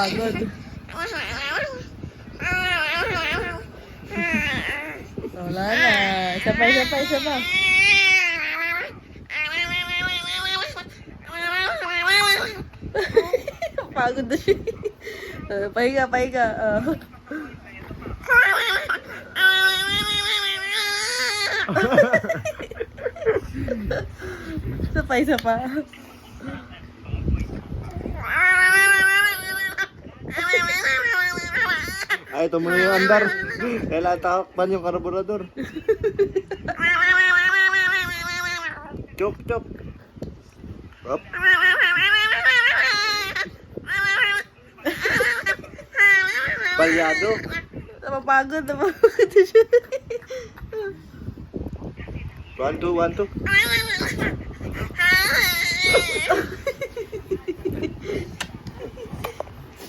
napapagod. Wala na. Isa pa. Pagod na siya. Pahinga. Isa pa. Ay, ito muna yung andar. Kailangan takpan yung karburador. Chop. Up. Balyado. Napapagod na siya. 1, 2.